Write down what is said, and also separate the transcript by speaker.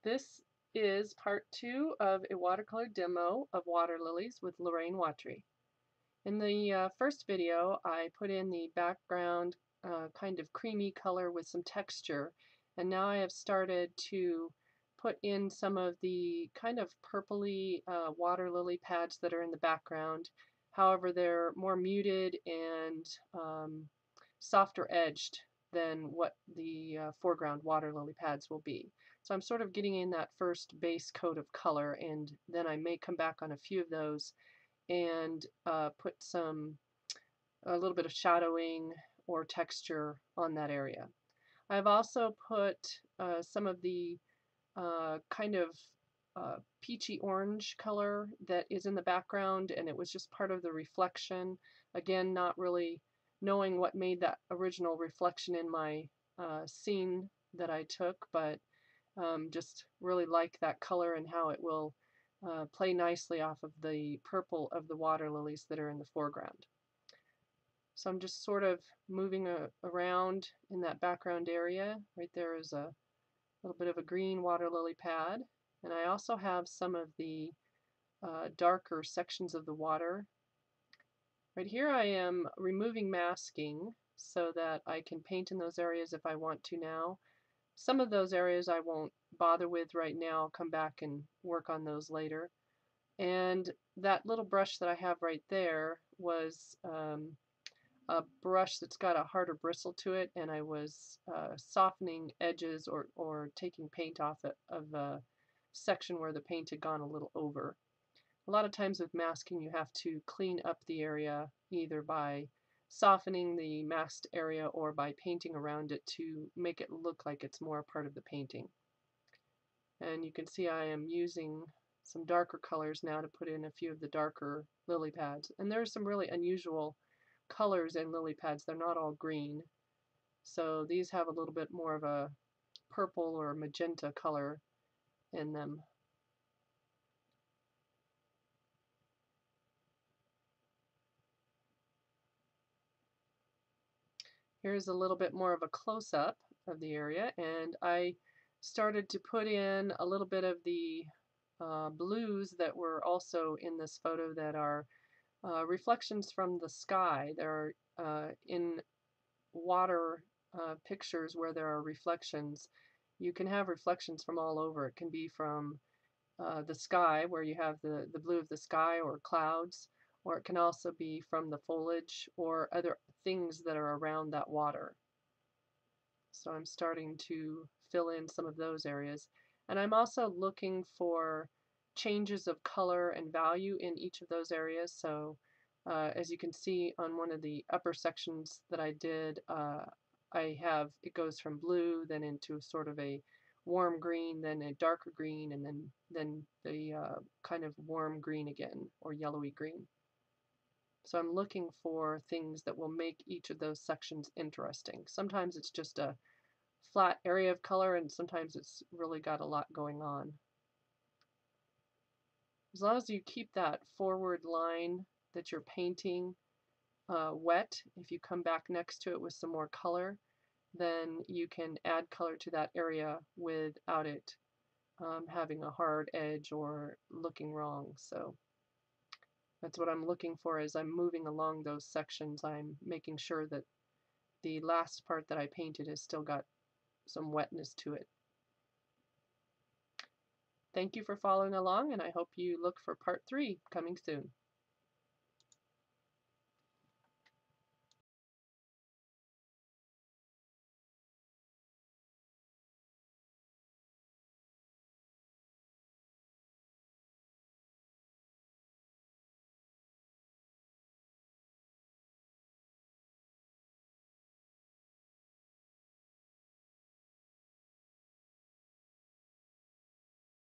Speaker 1: This is part 2 of a watercolor demo of water lilies with Lorraine Watry. In the first video, I put in the background kind of creamy color with some texture, and now I have started to put in some of the kind of purpley water lily pads that are in the background. However, they're more muted and softer edged than what the foreground water lily pads will be. So I'm sort of getting in that first base coat of color, and then I may come back on a few of those and put a little bit of shadowing or texture on that area. I've also put some of the kind of peachy orange color that is in the background, and it was just part of the reflection. Again, not really knowing what made that original reflection in my scene that I took, but just really like that color and how it will play nicely off of the purple of the water lilies that are in the foreground. So I'm just sort of moving around in that background area. Right there is a little bit of a green water lily pad, and I also have some of the darker sections of the water. Right here I am removing masking so that I can paint in those areas if I want to now. Some of those areas I won't bother with right now. I'll come back and work on those later. And that little brush that I have right there was a brush that's got a harder bristle to it, and I was softening edges or taking paint off it of a section where the paint had gone a little over. A lot of times with masking you have to clean up the area either by softening the masked area or by painting around it to make it look like it's more a part of the painting. And you can see I am using some darker colors now to put in a few of the darker lily pads. And there's some really unusual colors in lily pads. They're not all green. So these have a little bit more of a purple or magenta color in them. Here's a little bit more of a close-up of the area, and I started to put in a little bit of the blues that were also in this photo that are reflections from the sky. They're in water pictures where there are reflections. You can have reflections from all over. It can be from the sky, where you have the blue of the sky or clouds, or it can also be from the foliage or other things that are around that water. So I'm starting to fill in some of those areas. And I'm also looking for changes of color and value in each of those areas. So as you can see on one of the upper sections that I did, it goes from blue then into sort of a warm green, then a darker green, and then the kind of warm green again, or yellowy green. So I'm looking for things that will make each of those sections interesting. Sometimes it's just a flat area of color, and sometimes it's really got a lot going on. As long as you keep that forward line that you're painting wet, if you come back next to it with some more color, then you can add color to that area without it having a hard edge or looking wrong. So that's what I'm looking for as I'm moving along those sections. I'm making sure that the last part that I painted has still got some wetness to it. Thank you for following along, and I hope you look for part 3 coming soon.